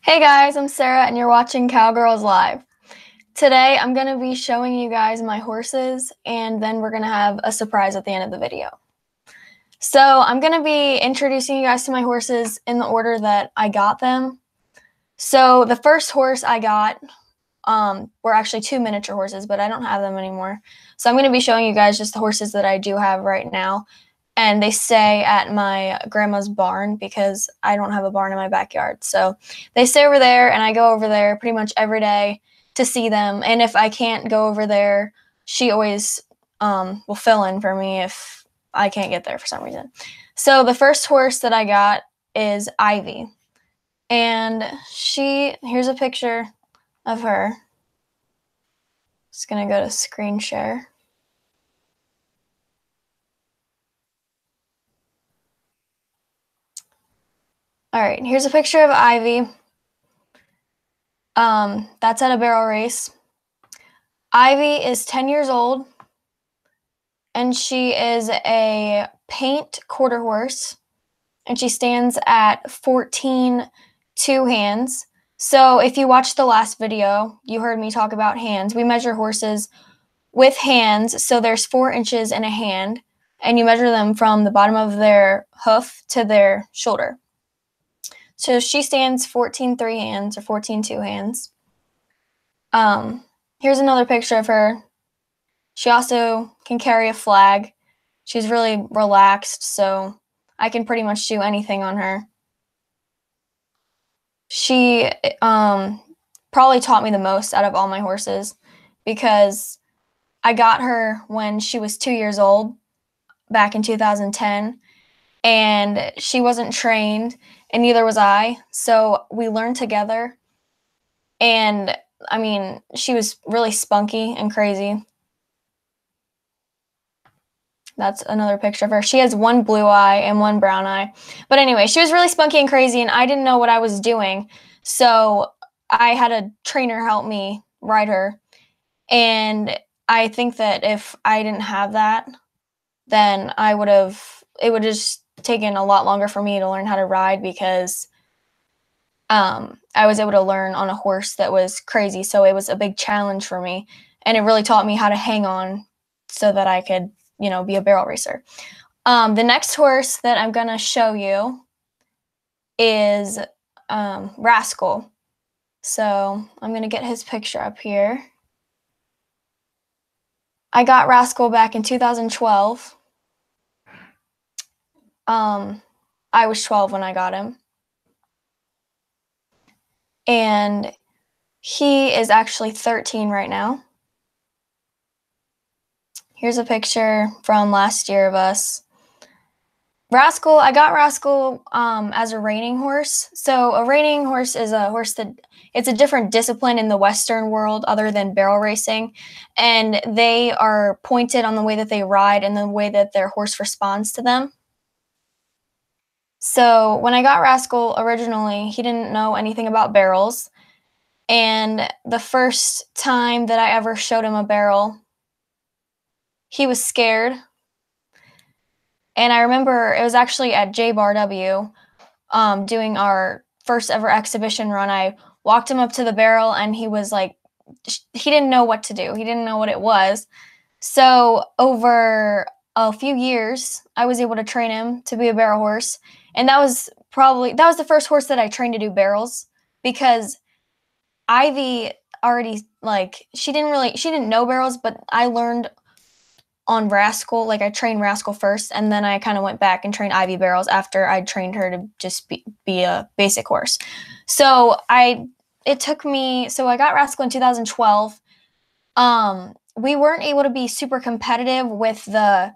Hey guys, I'm Sarah and you're watching Cowgirls Live. Today I'm going to be showing you guys my horses and then we're going to have a surprise at the end of the video. So I'm going to be introducing you guys to my horses in the order that I got them. So the first horse I got were actually two miniature horses, but I don't have them anymore. So I'm going to be showing you guys just the horses that I do have right now. And they stay at my grandma's barn because I don't have a barn in my backyard. So they stay over there, and I go over there pretty much every day to see them. And if I can't go over there, she always will fill in for me if I can't get there for some reason. So the first horse that I got is Ivy. And here's a picture of her. Just going to go to screen share. All right, here's a picture of Ivy. That's at a barrel race. Ivy is 10 years old, and she is a paint quarter horse, and she stands at 14 2 hands. So if you watched the last video, you heard me talk about hands. We measure horses with hands, so there's 4 inches in a hand, and you measure them from the bottom of their hoof to their shoulder. So she stands 14 3 hands or 14 2 hands. Here's another picture of her. She also can carry a flag. She's really relaxed, so I can pretty much do anything on her. She probably taught me the most out of all my horses because I got her when she was 2 years old back in 2010, and she wasn't trained, and neither was I. So we learned together, and I mean, she was really spunky and crazy. That's another picture of her. She has one blue eye and one brown eye. But anyway, she was really spunky and crazy, and I didn't know what I was doing. So I had a trainer help me ride her. And I think that if I didn't have that, then it would have just taken a lot longer for me to learn how to ride because I was able to learn on a horse that was crazy. So it was a big challenge for me. And it really taught me how to hang on so that I could, be a barrel racer. The next horse that I'm going to show you is Rascal. So I'm going to get his picture up here. I got Rascal back in 2012. I was 12 when I got him. And he is actually 13 right now. Here's a picture from last year of us. Rascal, I got Rascal as a reining horse. So a reining horse is a horse it's a different discipline in the Western world other than barrel racing. And they are pointed on the way that they ride and the way that their horse responds to them. So when I got Rascal originally, he didn't know anything about barrels. And the first time that I ever showed him a barrel, he was scared. And I remember it was actually at J-Bar W doing our first ever exhibition run. I walked him up to the barrel and he was like, he didn't know what to do. He didn't know what it was. So over a few years, I was able to train him to be a barrel horse. And that was the first horse that I trained to do barrels because Ivy already, she didn't know barrels, but I learned on Rascal, I trained Rascal first, and then I kind of went back and trained Ivy barrels after I trained her to just be a basic horse. So I got Rascal in 2012. We weren't able to be super competitive with the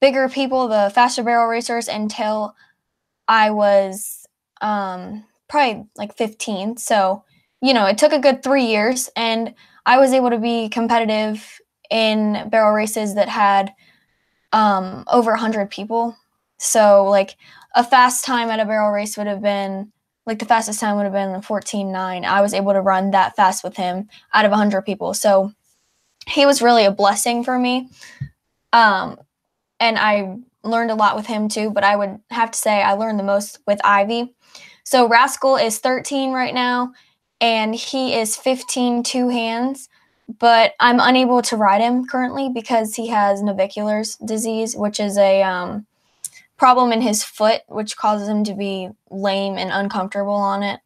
bigger people, the faster barrel racers, until I was probably 15. So, it took a good 3 years, and I was able to be competitive in barrel races that had over 100 people. So a fast time at a barrel race would have been the fastest time would have been 14.9. I was able to run that fast with him out of 100 people. So he was really a blessing for me. And I learned a lot with him too, but I would have to say I learned the most with Ivy So Rascal is 13 right now, and he is 15 two hands, but I'm unable to ride him currently because he has navicular disease, which is a problem in his foot, which causes him to be lame and uncomfortable on it.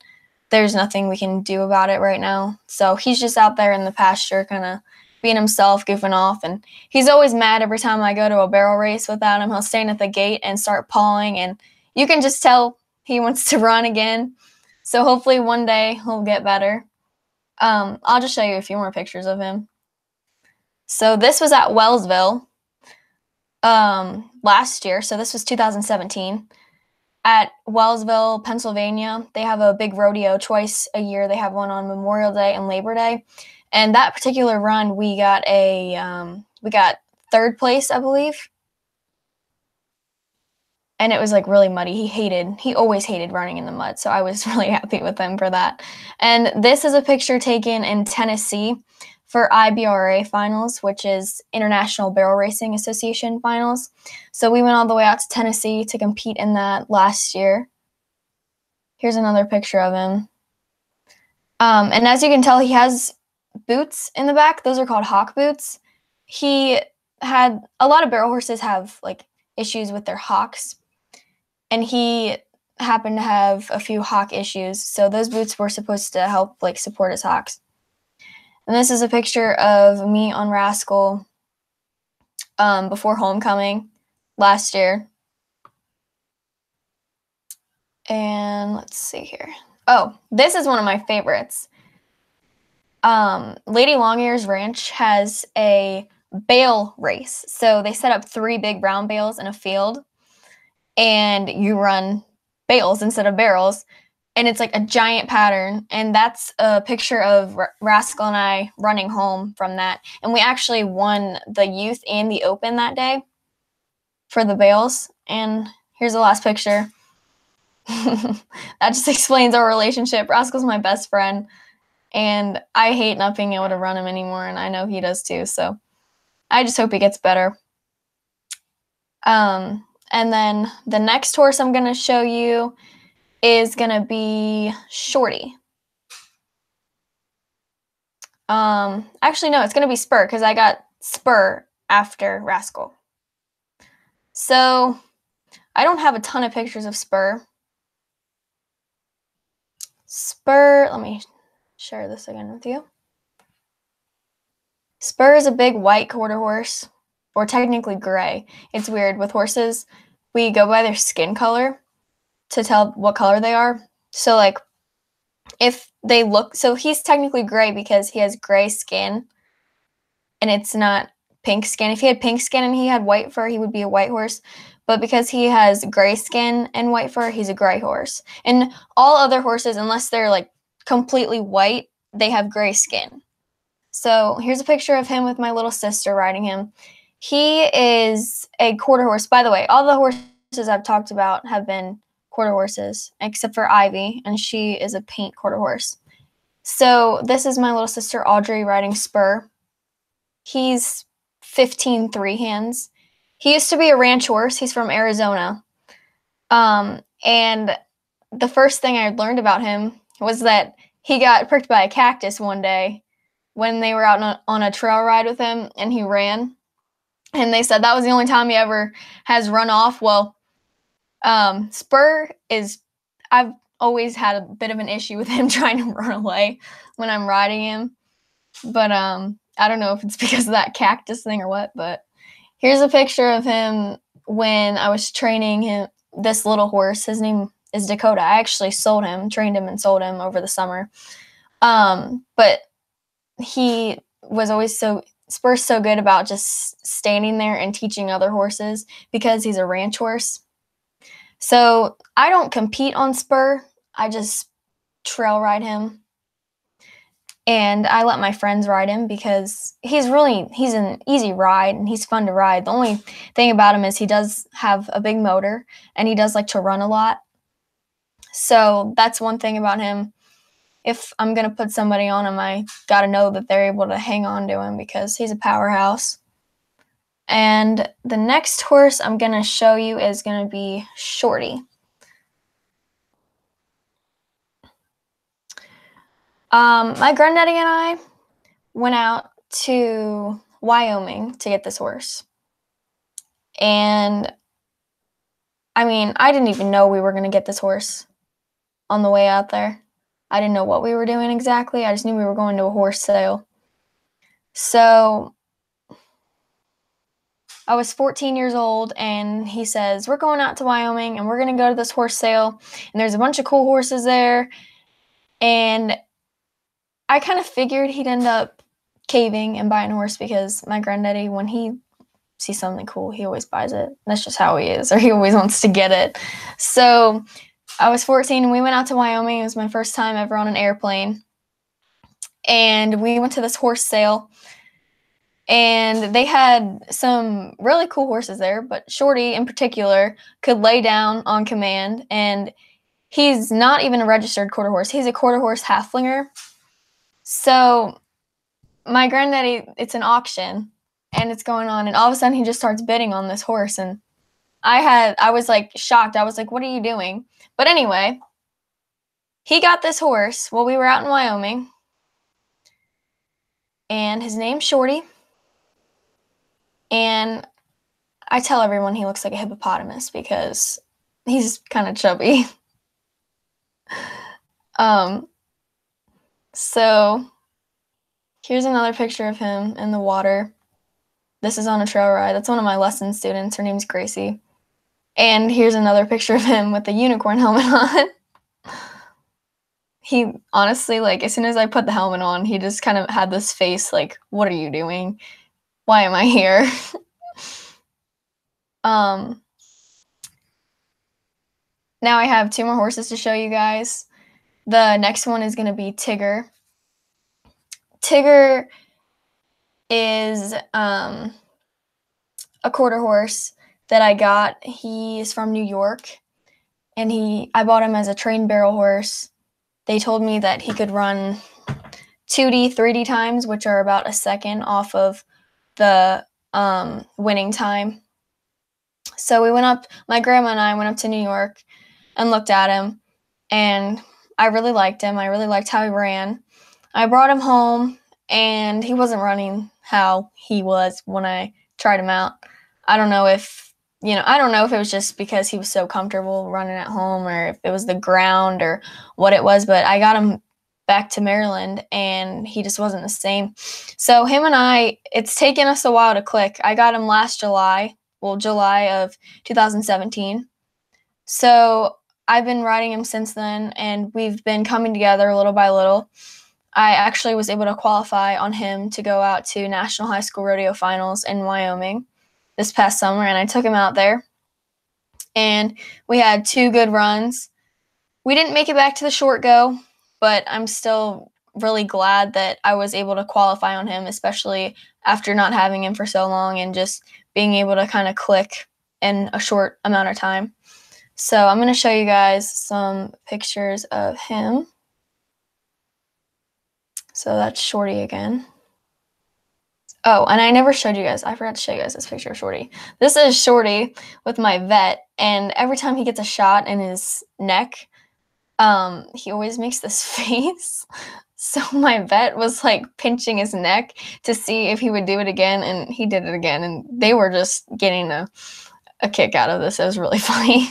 There's nothing we can do about it right now. So he's just out there in the pasture kind of being himself, goofing off, and he's always mad every time I go to a barrel race without him. He'll stand at the gate and start pawing, and you can just tell he wants to run again. So hopefully one day he'll get better. I'll just show you a few more pictures of him. So this was at Wellsville last year. So this was 2017. At Wellsville, Pennsylvania, they have a big rodeo twice a year. They have one on Memorial Day and Labor Day. And that particular run, we got third place, I believe. And it was like really muddy. He always hated running in the mud. So I was really happy with him for that. And this is a picture taken in Tennessee for IBRA finals, which is International Barrel Racing Association finals. So we went all the way out to Tennessee to compete in that last year. Here's another picture of him. And as you can tell, he has boots in the back. Those are called hock boots. A lot of barrel horses have like issues with their hocks, and he happened to have a few hock issues. So those boots were supposed to help like support his hocks. And this is a picture of me on Rascal before homecoming last year. And let's see here. Oh, this is one of my favorites. Lady Longears Ranch has a bale race. So they set up 3 big brown bales in a field, and you run bales instead of barrels. And it's like a giant pattern. And that's a picture of Rascal and I running home from that. And we actually won the youth and the open that day for the bales. And here's the last picture. That just explains our relationship. Rascal's my best friend, and I hate not being able to run him anymore, and I know he does too. So I just hope he gets better. And then the next horse I'm going to show you is going to be Shorty. Actually, no, it's going to be Spur, because I got Spur after Rascal. So I don't have a ton of pictures of Spur. Spur, let me share this again with you. Spur is a big white quarter horse, or technically gray. It's weird. With horses, we go by their skin color to tell what color they are. So like if they look, so he's technically gray because he has gray skin and it's not pink skin. If he had pink skin and he had white fur, he would be a white horse. But because he has gray skin and white fur, he's a gray horse. And all other horses, unless they're like completely white, they have gray skin. So here's a picture of him with my little sister riding him. He is a quarter horse. By the way, all the horses I've talked about have been quarter horses, except for Ivy, and she is a paint quarter horse. So this is my little sister Audrey riding Spur. He's 15 three hands. He used to be a ranch horse. He's from Arizona. And the first thing I learned about him was that he got pricked by a cactus one day when they were out on a trail ride with him, and he ran. And they said that was the only time he ever has run off. Well, Spur is, I've always had a bit of an issue with him trying to run away when I'm riding him. But I don't know if it's because of that cactus thing or what, but here's a picture of him when I was training him, this little horse. His name is Dakota. I actually trained him and sold him over the summer. But he was always Spur's so good about just standing there and teaching other horses because he's a ranch horse. So I don't compete on Spur. I just trail ride him. And I let my friends ride him because he's an easy ride and he's fun to ride. The only thing about him is he does have a big motor and he does like to run a lot. So that's one thing about him. If I'm going to put somebody on him, I got to know that they're able to hang on to him because he's a powerhouse. And the next horse I'm going to show you is going to be Shorty. My granddaddy and I went out to Wyoming to get this horse. And I mean, I didn't even know we were going to get this horse on the way out there. I didn't know what we were doing exactly. I just knew we were going to a horse sale. So I was 14 years old, and he says, we're going out to Wyoming, and we're going to go to this horse sale, and there's a bunch of cool horses there. And I kind of figured he'd end up caving and buying a horse because my granddaddy, when he sees something cool, he always buys it. That's just how he is, or he always wants to get it. So I was 14, and we went out to Wyoming. It was my first time ever on an airplane. And we went to this horse sale. And they had some really cool horses there, but Shorty in particular could lay down on command, and he's not even a registered quarter horse. He's a quarter horse halflinger. So my granddaddy, it's an auction, and it's going on, and all of a sudden he just starts bidding on this horse, and I was like shocked. I was like, what are you doing? But anyway, he got this horse while we were out in Wyoming, and his name's Shorty. And I tell everyone he looks like a hippopotamus because he's kind of chubby. So here's another picture of him in the water. This is on a trail ride. That's one of my lesson students. Her name's Gracie. And here's another picture of him with the unicorn helmet on. He honestly, like, as soon as I put the helmet on, he just kind of had this face like, what are you doing? Why am I here? Now I have 2 more horses to show you guys. The next one is going to be Tigger. Tigger is a quarter horse that I got. He is from New York, and I bought him as a trained barrel horse. They told me that he could run 2D, 3D times, which are about a second off of the winning time. So we went up, my grandma and I went up to New York and looked at him, and I really liked him. I really liked how he ran. I brought him home, and he wasn't running how he was when I tried him out. I don't know if it was just because he was so comfortable running at home, or if it was the ground or what it was, but I got him back to Maryland, and he just wasn't the same. So him and I, it's taken us a while to click. I got him last July of 2017. So I've been riding him since then, and we've been coming together little by little. I actually was able to qualify on him to go out to National High School Rodeo Finals in Wyoming this past summer, and I took him out there. And we had 2 good runs. We didn't make it back to the short go, but I'm still really glad that I was able to qualify on him, especially after not having him for so long and just being able to kind of click in a short amount of time. So I'm going to show you guys some pictures of him. So that's Shorty again. Oh, and I never showed you guys. I forgot to show you guys this picture of Shorty. This is Shorty with my vet, and every time he gets a shot in his neck, he always makes this face. So my vet was like pinching his neck to see if he would do it again, and he did it again, and they were just getting a kick out of this. It was really funny.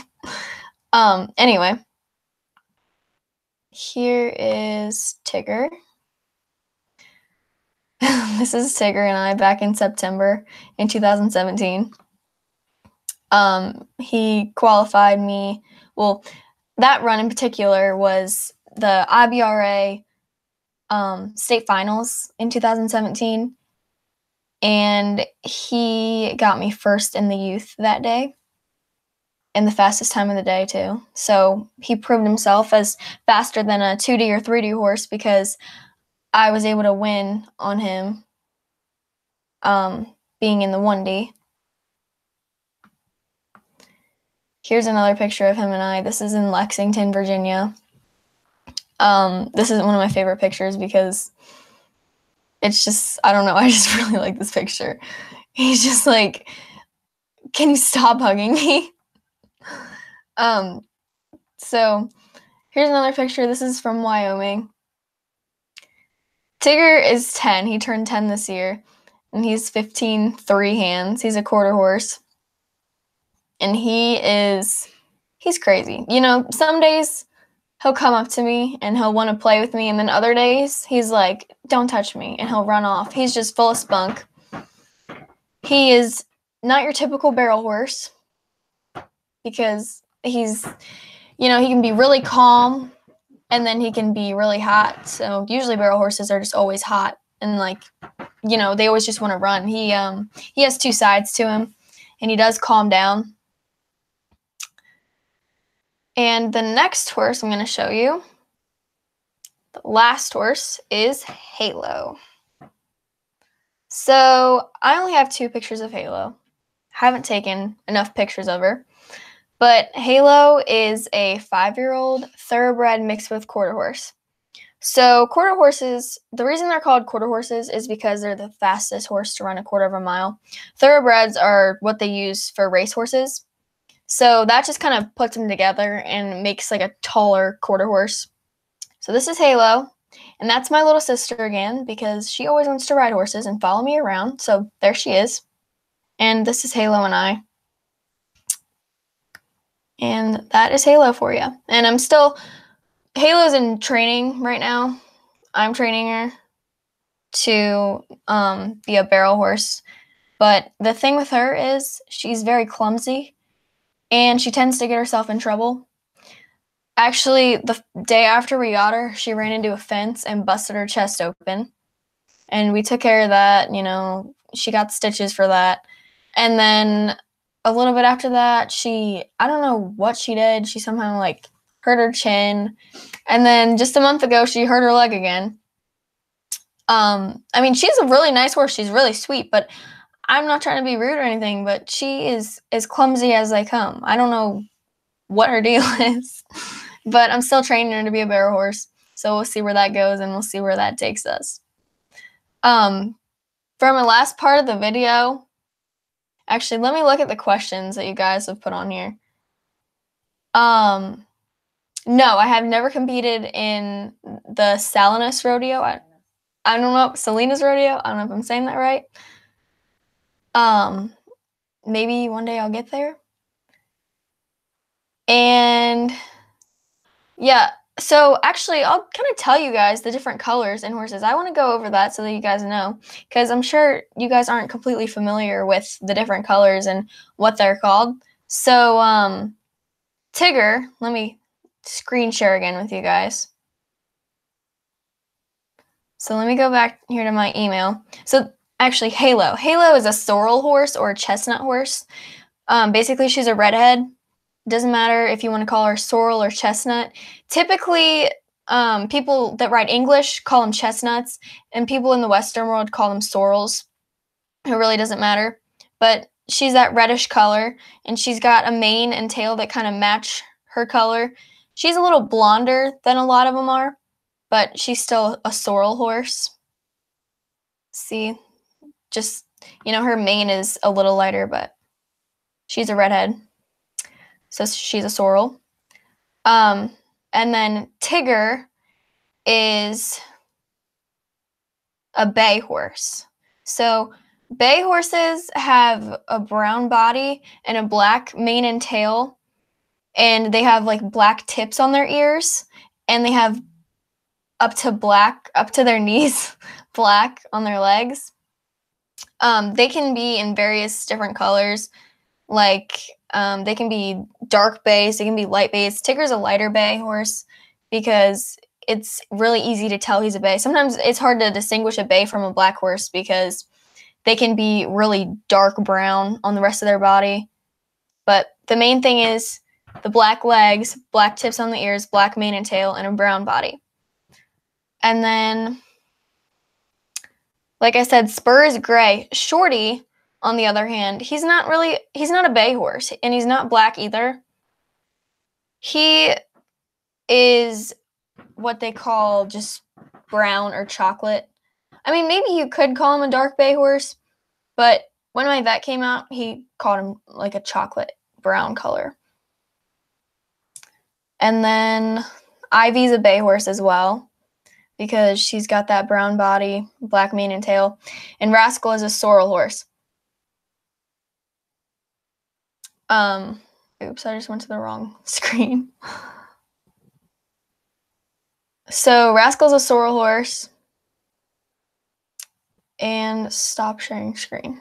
Anyway, here is Tigger. This is Tigger and I back in September in 2017. He qualified me. Well, that run in particular was the IBRA state finals in 2017. And he got me first in the youth that day, and the fastest time of the day too. So he proved himself as faster than a 2D or 3D horse because I was able to win on him being in the 1D. Here's another picture of him and I. This is in Lexington, Virginia. This is one of my favorite pictures because it's just, I don't know, I just really like this picture. He's just like, can you stop hugging me? So here's another picture. This is from Wyoming. Tigger is 10. He turned 10 this year. And he's 15 3 hands. He's a quarter horse. And he's crazy. You know, some days he'll come up to me and he'll want to play with me. And then other days he's like, don't touch me. And he'll run off. He's just full of spunk. He is not your typical barrel horse because he's, you know, he can be really calm and then he can be really hot. So usually barrel horses are just always hot and like, you know, they always just want to run. He has two sides to him and he does calm down. And the next horse I'm going to show you, the last horse, is Halo. So I only have 2 pictures of Halo. Haven't taken enough pictures of her. But Halo is a 5-year-old thoroughbred mixed with quarter horse. So quarter horses, the reason they're called quarter horses is because they're the fastest horse to run a quarter of a mile. Thoroughbreds are what they use for race horses. So that just kind of puts them together and makes like a taller quarter horse. So this is Halo, and that's my little sister again because she always wants to ride horses and follow me around. So there she is. And this is Halo and I. And that is Halo for you. And Halo's in training right now. I'm training her to be a barrel horse. But the thing with her is she's very clumsy. And she tends to get herself in trouble. Actually, the day after we got her, she ran into a fence and busted her chest open. And we took care of that, you know, she got stitches for that. And then a little bit after that, I don't know what she did. She somehow like hurt her chin. And then just a month ago, she hurt her leg again. I mean, she's a really nice horse. She's really sweet, but I'm not trying to be rude or anything, but she is as clumsy as they come. I don't know what her deal is, but I'm still training her to be a barrel horse. So we'll see where that goes and we'll see where that takes us. For my last part of the video, actually, let me look at the questions that you guys have put on here. No, I have never competed in the Salinas rodeo. I don't know, Salinas rodeo. I don't know if I'm saying that right. Maybe one day I'll get there. And yeah, so actually I'll kind of tell you guys the different colors in horses. I want to go over that so that you guys know, because I'm sure you guys aren't completely familiar with the different colors and what they're called. So Tigger, let me screen share again with you guys. So let me go back here to my email. So actually, Halo is a sorrel horse or a chestnut horse. Basically, she's a redhead. Doesn't matter if you want to call her sorrel or chestnut. Typically, people that write English call them chestnuts, and people in the Western world call them sorrels. It really doesn't matter. But she's that reddish color, and she's got a mane and tail that kind of match her color. She's a little blonder than a lot of them are, but she's still a sorrel horse. See, just, you know, her mane is a little lighter, but she's a redhead. So she's a sorrel. And then Tigger is a bay horse. So bay horses have a brown body and a black mane and tail, and they have like black tips on their ears, and they have up to their knees, black on their legs. They can be in various different colors, like they can be dark bays, they can be light bays. Tigger's a lighter bay horse because it's really easy to tell he's a bay. Sometimes it's hard to distinguish a bay from a black horse because they can be really dark brown on the rest of their body. But the main thing is the black legs, black tips on the ears, black mane and tail, and a brown body. And then, like I said, Spur is gray. Shorty, on the other hand, he's not a bay horse, and he's not black either. He is what they call just brown or chocolate. I mean, maybe you could call him a dark bay horse, but when my vet came out, he called him like a chocolate brown color. And then Ivy's a bay horse as well. because she's got that brown body, black mane and tail. And Rascal is a sorrel horse. Oops, I just went to the wrong screen. So Rascal's a sorrel horse. And stop sharing screen.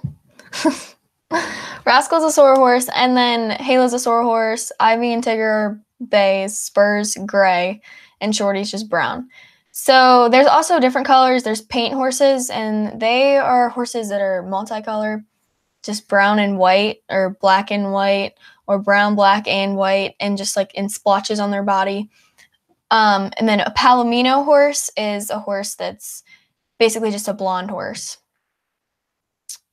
Rascal's a sorrel horse, and then Halo's a sorrel horse. Ivy and Tigger are bays, Spurs gray, and Shorty's just brown. So there's also different colors. There's paint horses, and they are horses that are multicolor, just brown and white, or black and white, or brown, black, and white, and just like in splotches on their body. And then a Palomino horse is a horse that's basically just a blonde horse.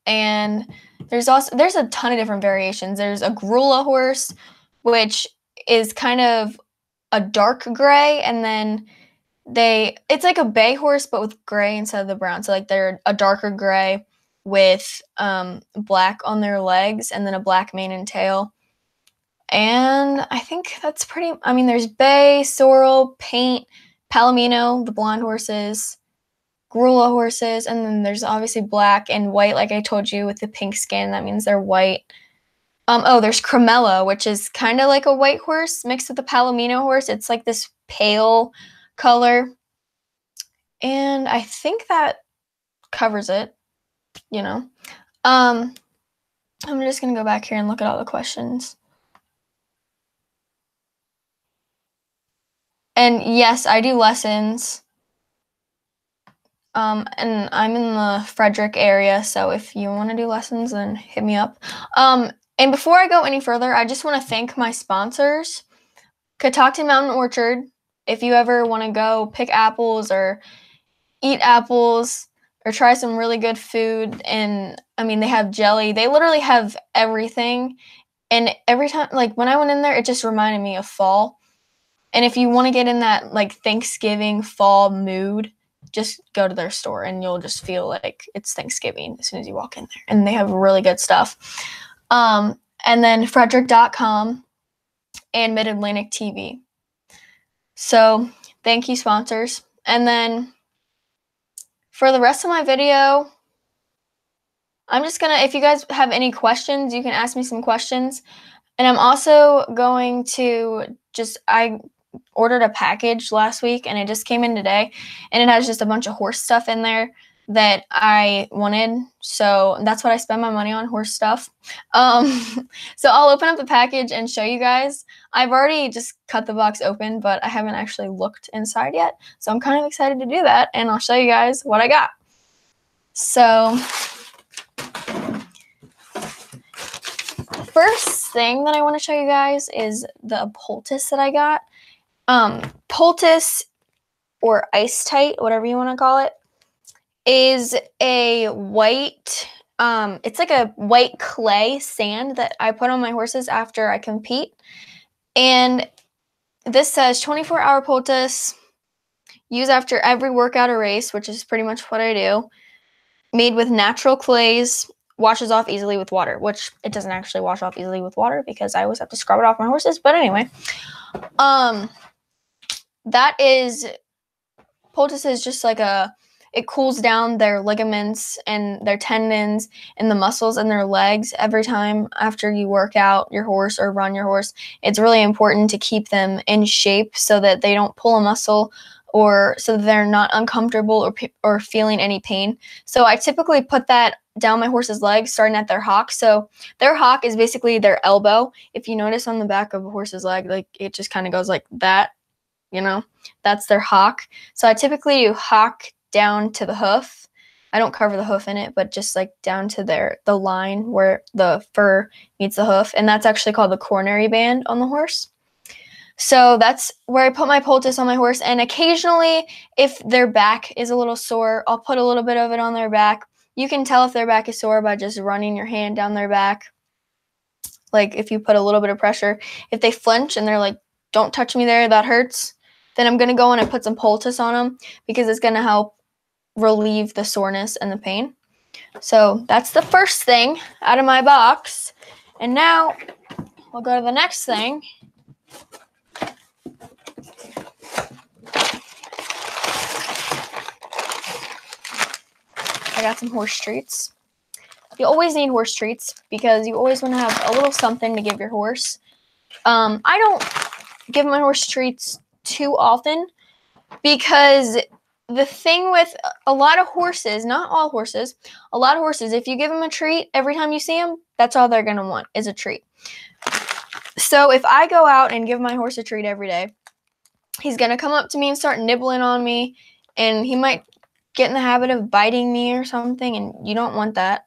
And there's a ton of different variations. There's a Grula horse, which is kind of a dark gray, and then it's like a bay horse but with gray instead of the brown. So like they're a darker gray with black on their legs, and then a black mane and tail. And I think that's there's bay, sorrel, paint, Palomino, the blonde horses, Grula horses, and then there's obviously black and white, like I told you, with the pink skin. That means they're white. There's Cremella, which is kind of like a white horse mixed with the Palomino horse. It's like this pale color. And I think that covers it, I'm just going to go back here and look at all the questions. And yes, I do lessons. And I'm in the Frederick area, so if you want to do lessons, then hit me up. And before I go any further, I just want to thank my sponsors. Catoctin Mountain Orchard. If you ever want to go pick apples or eat apples or try some really good food, and they have jelly. They literally have everything. And every time, like when I went in there, it just reminded me of fall. And if you want to get in that like Thanksgiving fall mood, just go to their store and you'll just feel like it's Thanksgiving as soon as you walk in there. And they have really good stuff. And then Frederick.com and Mid-Atlantic TV. So thank you, sponsors. And then for the rest of my video, I'm just going to, if you guys have any questions, you can ask me some questions. And I'm also going to I ordered a package last week and it just came in today, and it has just a bunch of horse stuff in there that I wanted, so that's what I spend my money on, horse stuff. So I'll open up the package and show you guys. I've already just cut the box open, but I haven't actually looked inside yet, so I'm kind of excited to do that, and I'll show you guys what I got. So first thing that I want to show you guys is the poultice that I got. Poultice, or ice tight, whatever you want to call it, is a white, it's like a white clay sand that I put on my horses after I compete. And this says 24-hour poultice, use after every workout or race, which is pretty much what I do. Made with natural clays, washes off easily with water, which it doesn't actually wash off easily with water because I always have to scrub it off my horses. But anyway, poultice is just like it cools down their ligaments and their tendons and the muscles in their legs every time after you work out your horse or run your horse. It's really important to keep them in shape so that they don't pull a muscle, or so that they're not uncomfortable or feeling any pain. So I typically put that down my horse's legs, starting at their hock. So their hock is basically their elbow. If you notice on the back of a horse's leg, like it just kind of goes like that, that's their hock. So I typically do hock down to the hoof. I don't cover the hoof in it, but just like down to the line where the fur meets the hoof. And that's actually called the coronary band on the horse. So that's where I put my poultice on my horse. And occasionally, if their back is a little sore, I'll put a little bit of it on their back. You can tell if their back is sore by just running your hand down their back. Like if you put a little bit of pressure. If they flinch and they're like, don't touch me there, that hurts, then I'm going to go in and put some poultice on them because it's going to help relieve the soreness and the pain. So that's the first thing out of my box. And now we'll go to the next thing. I got some horse treats. You always need horse treats because you always want to have a little something to give your horse. I don't give my horse treats too often because the thing with a lot of horses, not all horses, a lot of horses, if you give them a treat every time you see them, that's all they're going to want is a treat. So if I go out and give my horse a treat every day, he's going to come up to me and start nibbling on me, and he might get in the habit of biting me or something, and you don't want that.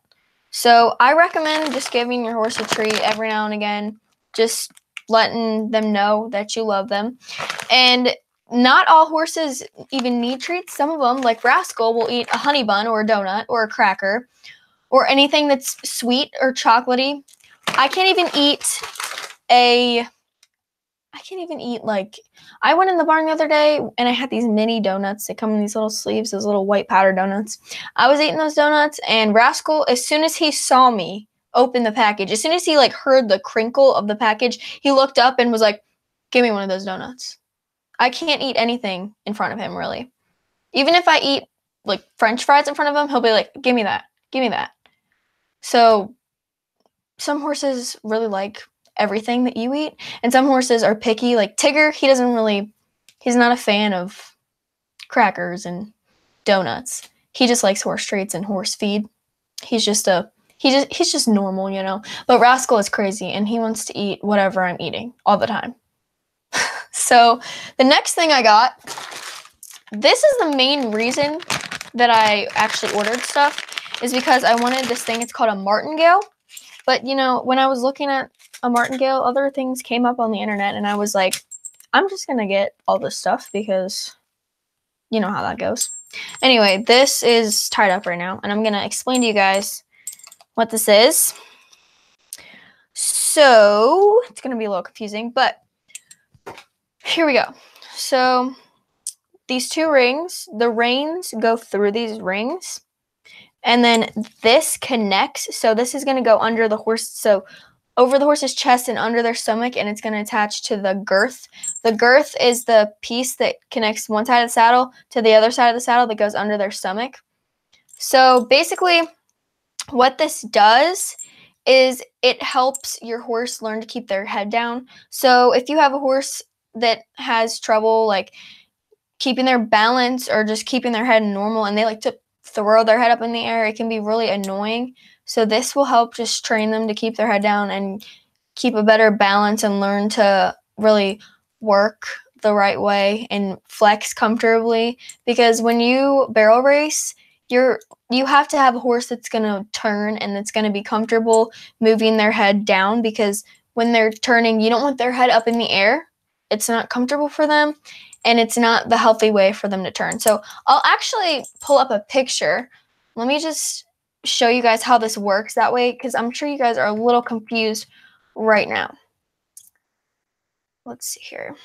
So I recommend just giving your horse a treat every now and again, just letting them know that you love them. And not all horses even need treats. Some of them, like Rascal, will eat a honey bun or a donut or a cracker or anything that's sweet or chocolatey. I can't even eat like, I went in the barn the other day and I had these mini donuts. They come in these little sleeves, those little white powder donuts. I was eating those donuts, and Rascal, as soon as he saw me open the package, as soon as he like heard the crinkle of the package, he looked up and was like, give me one of those donuts. I can't eat anything in front of him, really. Even if I eat like French fries in front of him, he'll be like, give me that, give me that. So some horses really like everything that you eat, and some horses are picky. Like Tigger, he's not a fan of crackers and donuts. He just likes horse treats and horse feed. He's just normal, you know. But Rascal is crazy, and he wants to eat whatever I'm eating all the time. So the next thing I got, this is the main reason that I actually ordered stuff, is because I wanted this thing. It's called a martingale. But, you know, when I was looking at a martingale, other things came up on the internet, and I was like, I'm just going to get all this stuff because you know how that goes. Anyway, this is tied up right now, and I'm going to explain to you guys what this is. So, it's going to be a little confusing, but here we go. So, these two rings, the reins go through these rings, and then this connects. So this is going to go under the horse, so over the horse's chest and under their stomach, and it's going to attach to the girth. The girth is the piece that connects one side of the saddle to the other side of the saddle that goes under their stomach. So basically, what this does is it helps your horse learn to keep their head down. So if you have a horse that has trouble like keeping their balance or just keeping their head normal, and they like to throw their head up in the air, it can be really annoying. So this will help just train them to keep their head down and keep a better balance and learn to really work the right way and flex comfortably. Because when you barrel race, you have to have a horse that's going to turn and that's going to be comfortable moving their head down, because when they're turning, you don't want their head up in the air. It's not comfortable for them, and it's not the healthy way for them to turn. So I'll actually pull up a picture. Let me just show you guys how this works that way, because I'm sure you guys are a little confused right now. Let's see here.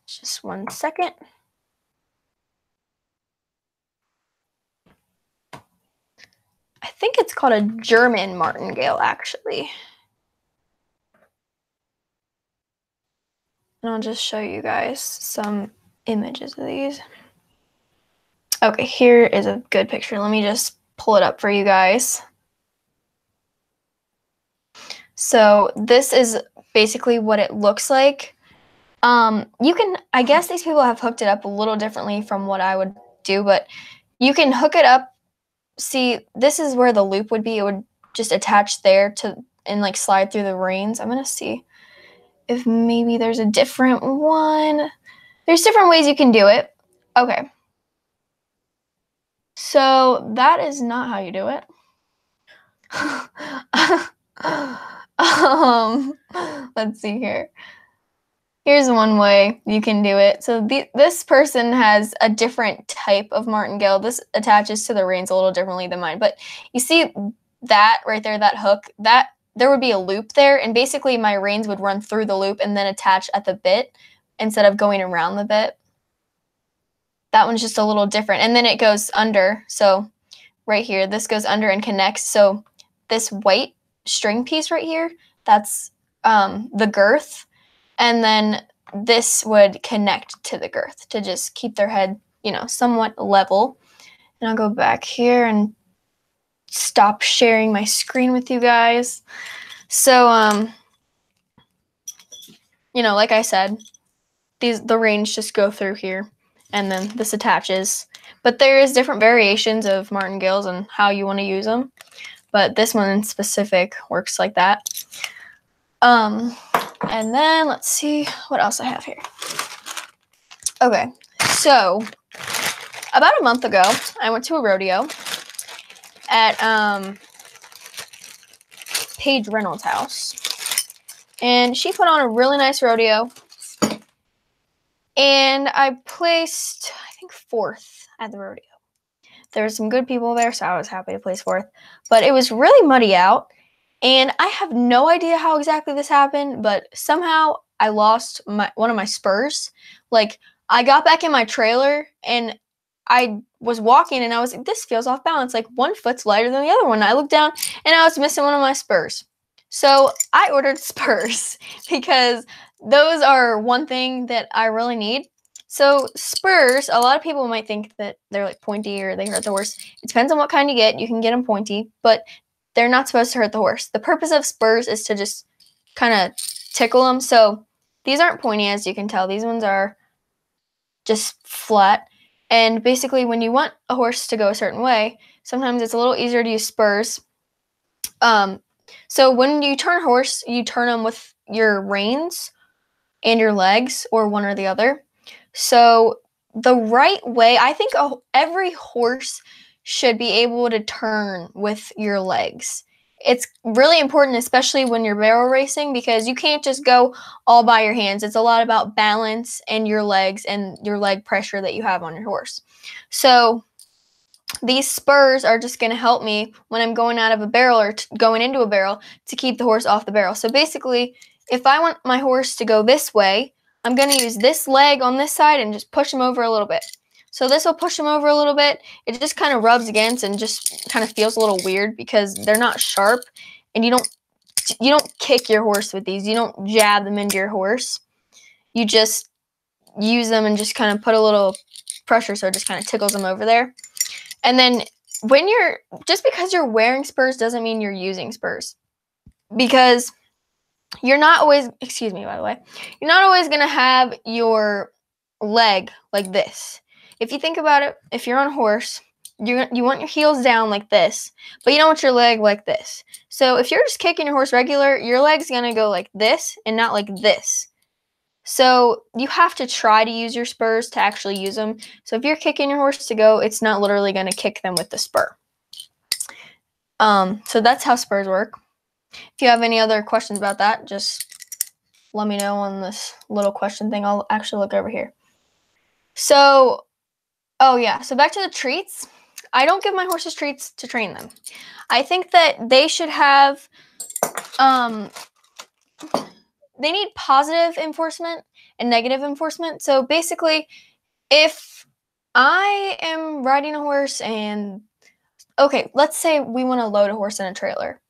Just 1 second. I think it's called a German martingale, actually. And I'll just show you guys some images of these. Okay, here is a good picture. Let me just pull it up for you guys. So this is basically what it looks like. I guess these people have hooked it up a little differently from what I would do, but you can hook it up. See, this is where the loop would be. It would just attach there and like slide through the reins. I'm gonna see if maybe there's a different one. There's different ways you can do it. Okay. So that is not how you do it. Let's see here. Here's one way you can do it. So this person has a different type of martingale. This attaches to the reins a little differently than mine. But you see that right there, that hook, there would be a loop there. And basically my reins would run through the loop and then attach at the bit instead of going around the bit. That one's just a little different. And then it goes under. So right here, this goes under and connects. So this white string piece right here, that's the girth. And then this would connect to the girth to just keep their head, somewhat level. And I'll go back here and stop sharing my screen with you guys. So, you know, like I said, the reins just go through here, and then this attaches. But there is different variations of martingales and how you want to use them. But this one in specific works like that. And then let's see what else I have here. Okay, so about a month ago, I went to a rodeo at Paige Reynolds' house, and she put on a really nice rodeo, and I placed, I think, 4th at the rodeo. There were some good people there, so I was happy to place 4th, but it was really muddy out, and I have no idea how exactly this happened, but somehow I lost one of my spurs. Like, I got back in my trailer, and I was walking, and I was like, this feels off balance. Like, one foot's lighter than the other one. I looked down, and I was missing one of my spurs. So I ordered spurs because those are one thing that I really need. So spurs, a lot of people might think that they're like pointy or they hurt the horse. It depends on what kind you get. You can get them pointy, but they're not supposed to hurt the horse. The purpose of spurs is to just kind of tickle them. So these aren't pointy, as you can tell. These ones are just flat. And basically, when you want a horse to go a certain way, sometimes it's a little easier to use spurs. So when you turn a horse, you turn them with your reins and your legs, or one or the other. So the right way, I think every horse should be able to turn with your legs. It's really important, especially when you're barrel racing, because you can't just go all by your hands. It's a lot about balance and your legs and your leg pressure that you have on your horse. So these spurs are just going to help me when I'm going out of a barrel or going into a barrel to keep the horse off the barrel. So basically, if I want my horse to go this way, I'm going to use this leg on this side and just push him over a little bit. So this will push him over a little bit. It just kind of rubs against and just kind of feels a little weird because they're not sharp, and you don't kick your horse with these. You don't jab them into your horse. You just use them and just kind of put a little pressure, so it just kind of tickles them over there. And then just because you're wearing spurs doesn't mean you're using spurs, because you're not always, excuse me, by the way, you're not always going to have your leg like this. If you think about it, if you're on a horse, you want your heels down like this, but you don't want your leg like this. So if you're just kicking your horse regular, your leg's going to go like this and not like this. So you have to try to use your spurs to actually use them. So if you're kicking your horse to go, it's not literally going to kick them with the spur. So that's how spurs work. If you have any other questions about that, just let me know on this little question thing. I'll actually look over here. So, oh yeah, so back to the treats. I don't give my horses treats to train them. I think that they should have, they need positive enforcement and negative enforcement. So basically, if I am riding a horse and, okay, let's say we want to load a horse in a trailer.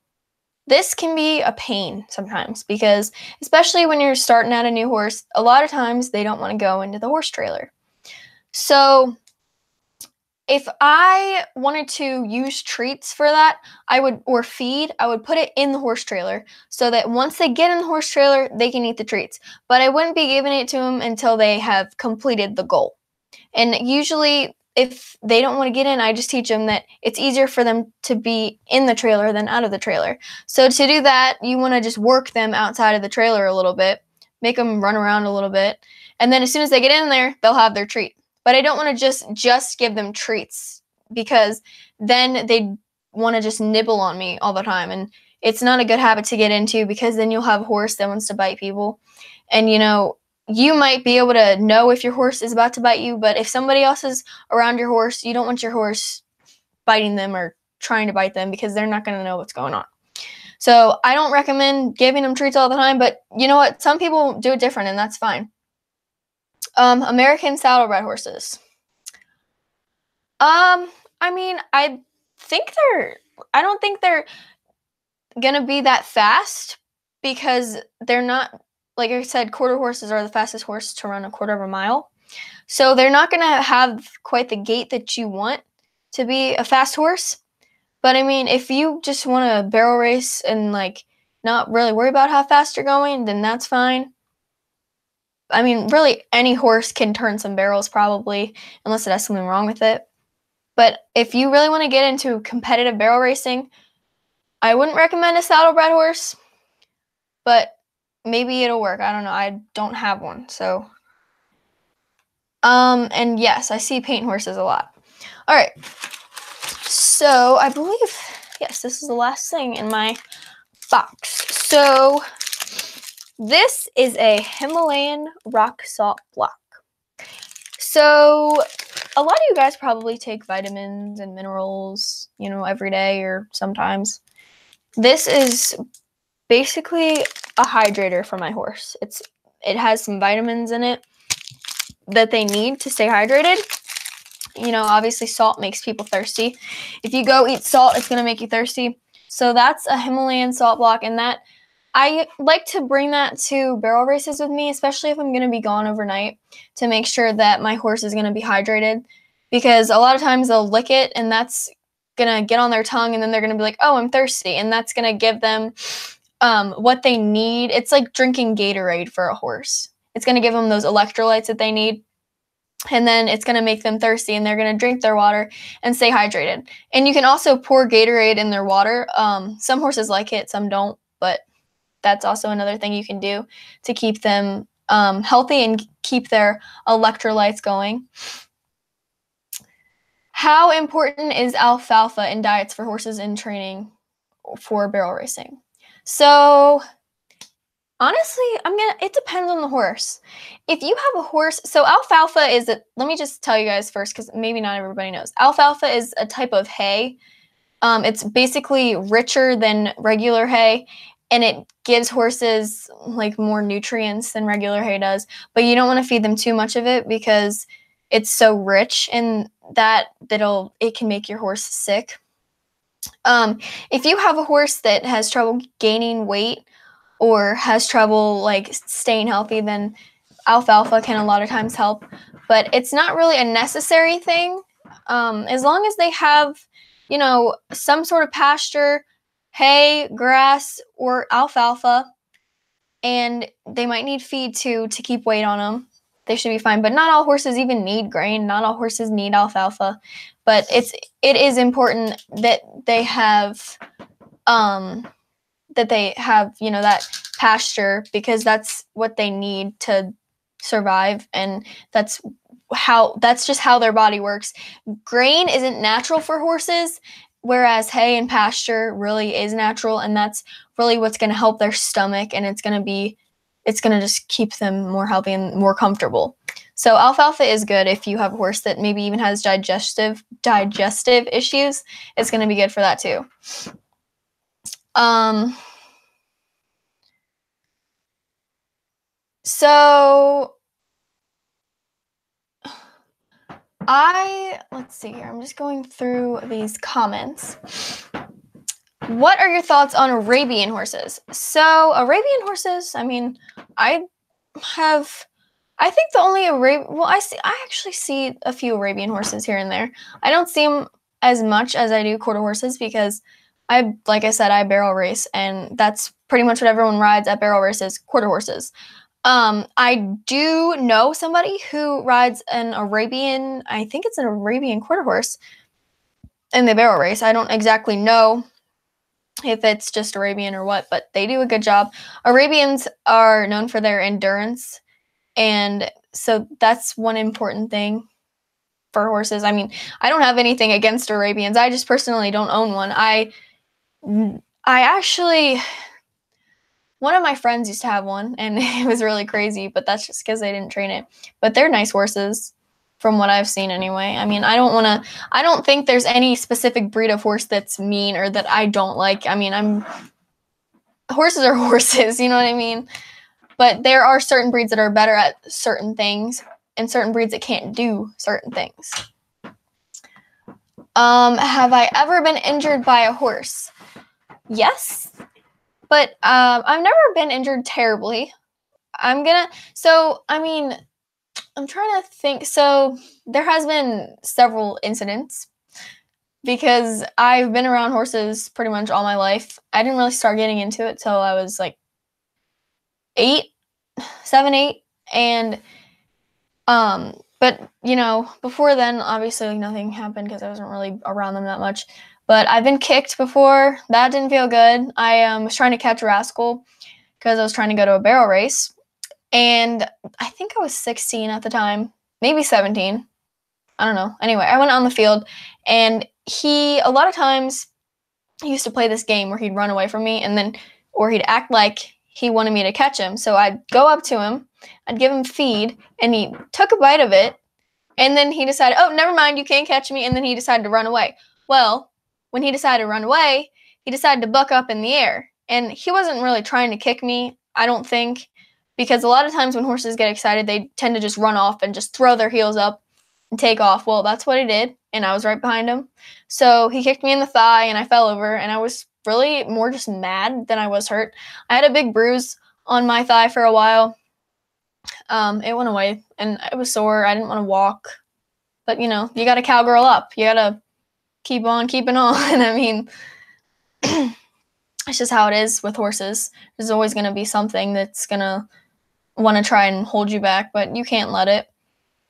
This can be a pain sometimes because, especially when you're starting out a new horse, a lot of times they don't want to go into the horse trailer. So if I wanted to use treats for that, or feed, I would put it in the horse trailer so that once they get in the horse trailer, they can eat the treats. But I wouldn't be giving it to them until they have completed the goal. And usually, if they don't want to get in, I just teach them that it's easier for them to be in the trailer than out of the trailer. So to do that, you want to just work them outside of the trailer a little bit, make them run around a little bit, and then as soon as they get in there, they'll have their treat. But I don't want to just give them treats, because then they want to just nibble on me all the time, and it's not a good habit to get into, because then you'll have a horse that wants to bite people. And you might be able to know if your horse is about to bite you, but if somebody else is around your horse, you don't want your horse biting them or trying to bite them, because they're not going to know what's going on. So I don't recommend giving them treats all the time, but you know what? Some people do it different, and that's fine. American saddlebred horses. I mean, I don't think they're going to be that fast, because they're not, like I said, quarter horses are the fastest horse to run a quarter of a mile. So they're not going to have quite the gait that you want. to be a fast horse. But I mean, if you just want to barrel race and like not really worry about how fast you're going, then that's fine. I mean, really any horse can turn some barrels probably, unless it has something wrong with it. But if you really want to get into competitive barrel racing, I wouldn't recommend a saddlebred horse, but maybe it'll work. I don't know. I don't have one, so. And yes, I see paint horses a lot. All right. So I believe, yes, this is the last thing in my box. So this is a Himalayan rock salt block. So a lot of you guys probably take vitamins and minerals, you know, every day or sometimes. This is basically a hydrator for my horse. It has some vitamins in it that they need to stay hydrated. You know, obviously salt makes people thirsty. If you go eat salt, it's going to make you thirsty. So that's a Himalayan salt block, and that I like to bring that to barrel races with me, especially if I'm going to be gone overnight, to make sure that my horse is going to be hydrated, because a lot of times they'll lick it and that's going to get on their tongue, and then they're going to be like, oh, I'm thirsty, and that's going to give them what they need. It's like drinking Gatorade for a horse. It's going to give them those electrolytes that they need. And then it's going to make them thirsty, and they're going to drink their water and stay hydrated. And you can also pour Gatorade in their water. Some horses like it, some don't, but that's also another thing you can do to keep them healthy and keep their electrolytes going. How important is alfalfa in diets for horses in training for barrel racing? So honestly, it depends on the horse. If you have a horse, so alfalfa let me just tell you guys first, because maybe not everybody knows. Alfalfa is a type of hay. It's basically richer than regular hay, and it gives horses like more nutrients than regular hay does. But you don't want to feed them too much of it, because it's so rich in that it can make your horse sick. If you have a horse that has trouble gaining weight or has trouble like staying healthy, then alfalfa can a lot of times help. But it's not really a necessary thing. As long as they have, you know, some sort of pasture, hay, grass, or alfalfa, and they might need feed too to keep weight on them, they should be fine. But not all horses even need grain. Not all horses need alfalfa. But it is important that they have you know, that pasture, because that's what they need to survive, and that's just how their body works. Grain isn't natural for horses, whereas hay and pasture really is natural, and that's really what's going to help their stomach, and it's going to just keep them more healthy and more comfortable. So alfalfa is good if you have a horse that maybe even has digestive issues. It's going to be good for that too. So let's see here. I'm just going through these comments. What are your thoughts on Arabian horses? So Arabian horses, I mean, I think the only I actually see a few Arabian horses here and there. I don't see them as much as I do quarter horses, because like I said, I barrel race, and that's pretty much what everyone rides at barrel races, quarter horses. I do know somebody who rides I think it's an Arabian quarter horse in the barrel race. I don't exactly know if it's just Arabian or what, but they do a good job. Arabians are known for their endurance, and so that's one important thing for horses. I mean, I don't have anything against Arabians. I just personally don't own one. I actually, one of my friends used to have one, and it was really crazy, but that's just because they didn't train it. But they're nice horses, from what I've seen anyway. I mean, I don't think there's any specific breed of horse that's mean or that I don't like. I mean, horses are horses, you know what I mean? But there are certain breeds that are better at certain things, and certain breeds that can't do certain things. Have I ever been injured by a horse? Yes, but I've never been injured terribly. I'm trying to think. So there has been several incidents because I've been around horses pretty much all my life. I didn't really start getting into it till I was like 8, 7, 8, and but before then, obviously, like, nothing happened because I wasn't really around them that much. But I've been kicked before. That didn't feel good. I was trying to catch a rascal because I was trying to go to a barrel race, and I think I was 16 at the time, maybe 17. I don't know. Anyway, I went on the field, and a lot of times, he used to play this game where he'd run away from me, or he'd act like he wanted me to catch him. So I'd go up to him, I'd give him feed, and he took a bite of it, and then he decided, oh, never mind, you can't catch me, and then he decided to run away. Well, when he decided to run away, he decided to buck up in the air, and he wasn't really trying to kick me, I don't think, because a lot of times when horses get excited, they tend to just run off and just throw their heels up and take off. Well, that's what he did, and I was right behind him. So he kicked me in the thigh, and I fell over, and I was really more just mad than I was hurt. I had a big bruise on my thigh for a while. It went away, and it was sore. I didn't want to walk. But, you got to cowgirl up. You got to keep on keeping on. And I mean, it's just how it is with horses. There's always going to be something that's going to want to try and hold you back, but you can't let it.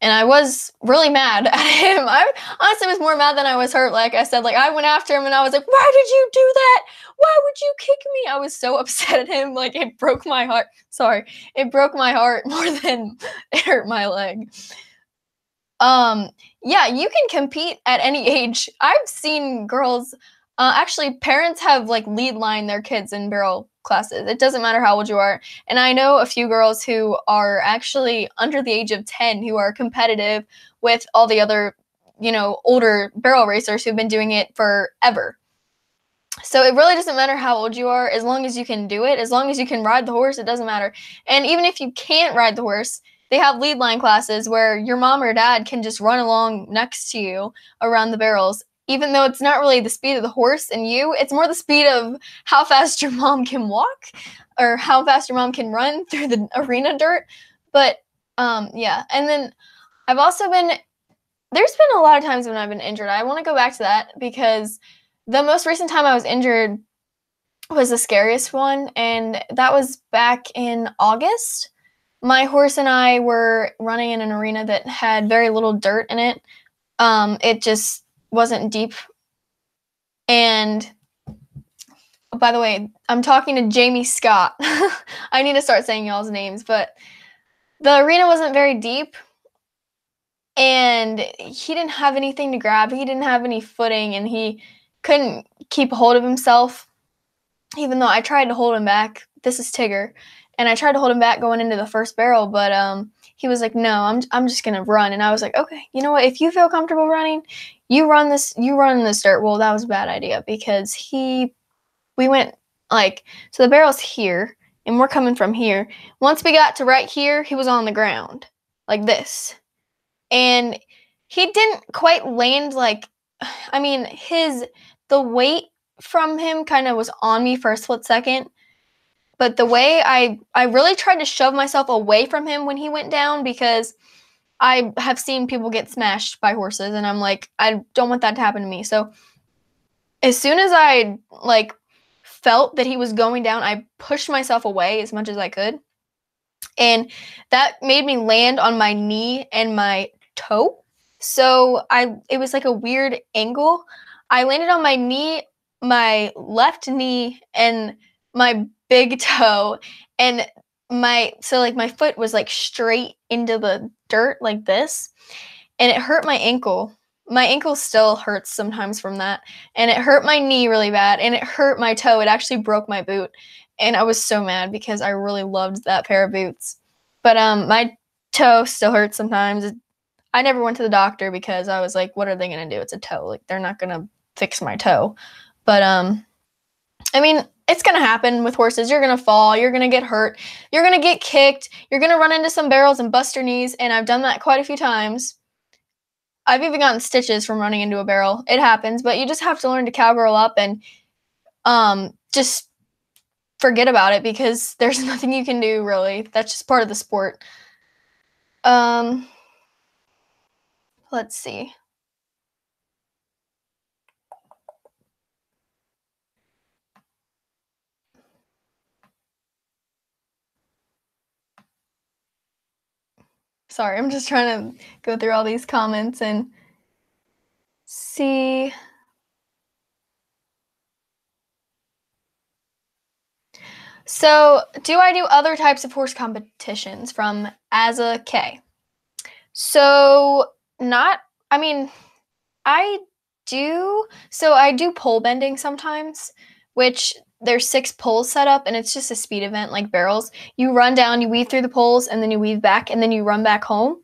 And I was really mad at him. I honestly was more mad than I was hurt. Like I said, like I went after him and I was like, why did you do that? Why would you kick me? I was so upset at him. Like it broke my heart. Sorry. It broke my heart more than it hurt my leg. Yeah, you can compete at any age. I've seen girls, actually parents have like lead line their kids in barrel classes. It doesn't matter how old you are. And I know a few girls who are actually under the age of 10 who are competitive with all the other, older barrel racers who've been doing it forever. So it really doesn't matter how old you are, as long as you can do it, as long as you can ride the horse, it doesn't matter. And even if you can't ride the horse, they have lead line classes where your mom or dad can just run along next to you around the barrels. Even though it's not really the speed of the horse and you, it's more the speed of how fast your mom can walk or how fast your mom can run through the arena dirt. But yeah, and then there's been a lot of times when I've been injured. I want to go back to that because the most recent time I was injured was the scariest one, and that was back in August. My horse and I were running in an arena that had very little dirt in it. It just wasn't deep. And by the way, I'm talking to Jamie Scott. I need to start saying y'all's names, but the arena wasn't very deep, and he didn't have anything to grab. He didn't have any footing, and he couldn't keep a hold of himself, even though I tried to hold him back. This is Tigger. And I tried to hold him back going into the first barrel, but he was like, no, I'm just going to run. And I was like, okay, you know what? If you feel comfortable running, you run in this dirt. Well, that was a bad idea because we went so the barrel's here and we're coming from here. Once we got to right here, he was on the ground like this. And he didn't quite land the weight from him kind of was on me for a split second. But the way I really tried to shove myself away from him when he went down because I have seen people get smashed by horses and I'm like, I don't want that to happen to me. So as soon as I felt that he was going down, I pushed myself away as much as I could. And that made me land on my knee and my toe. So it was like a weird angle. I landed on my knee, my left knee, and my big toe, and my foot was straight into the dirt like this, and it hurt my ankle. My ankle still hurts sometimes from that, and it hurt my knee really bad, and it hurt my toe. It actually broke my boot, and I was so mad because I really loved that pair of boots. But my toe still hurts sometimes. I never went to the doctor because I was like, what are they going to do? It's a toe. They're not going to fix my toe. But I mean, it's going to happen with horses. You're going to fall. You're going to get hurt. You're going to get kicked. You're going to run into some barrels and bust your knees, and I've done that quite a few times. I've even gotten stitches from running into a barrel. It happens, but you just have to learn to cowgirl up and just forget about it because there's nothing you can do, really. That's just part of the sport. Let's see. Sorry, I'm just trying to go through all these comments and see. So, do I do other types of horse competitions from as a K? So, not, I mean, I do. So, I do pole bending sometimes, which there's 6 poles set up and it's just a speed event like barrels. You run down, you weave through the poles, and then you weave back, and then you run back home.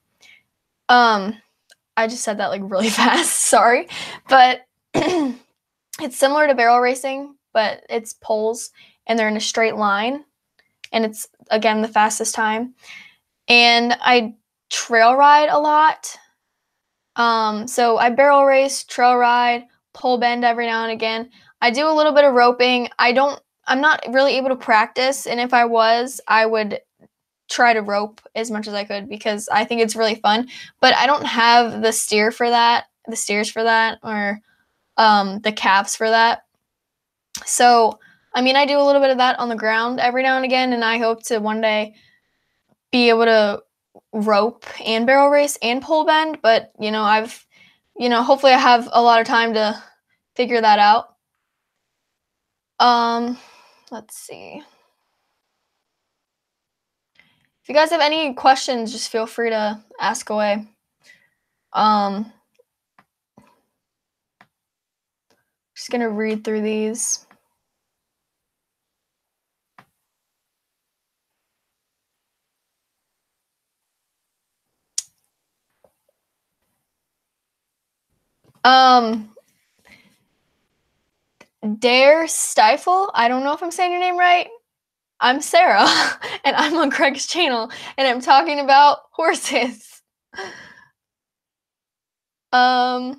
I just said that like really fast, sorry. But it's similar to barrel racing, but it's poles and they're in a straight line. And it's, again, the fastest time. And I trail ride a lot. So I barrel race, trail ride, pole bend every now and again. I do a little bit of roping. I'm not really able to practice. And if I was, I would try to rope as much as I could because I think it's really fun. But I don't have the steers for that, or the calves for that. So, I mean, I do a little bit of that on the ground every now and again, and I hope to one day be able to rope and barrel race and pole bend. But, hopefully I have a lot of time to figure that out. Let's see. If you guys have any questions, just feel free to ask away. Just gonna read through these. Dare Stifle, I don't know if I'm saying your name right. I'm Sarah, and I'm on Craig's channel, and I'm talking about horses. I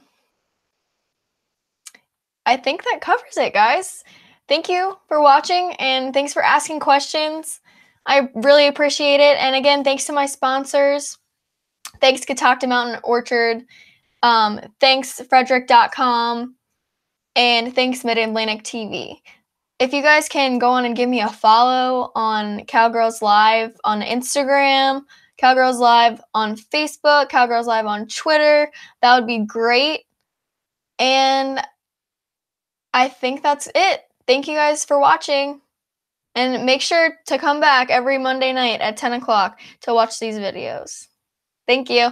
think that covers it, guys. Thank you for watching, and thanks for asking questions. I really appreciate it. And again, thanks to my sponsors. Thanks Catoctin Mountain Orchard. Thanks Frederick.com. And thanks Mid-Atlantic TV. If you guys can go on and give me a follow on Cowgirls Live on Instagram, Cowgirls Live on Facebook, Cowgirls Live on Twitter, that would be great. And I think that's it. Thank you guys for watching. And make sure to come back every Monday night at 10 o'clock to watch these videos. Thank you.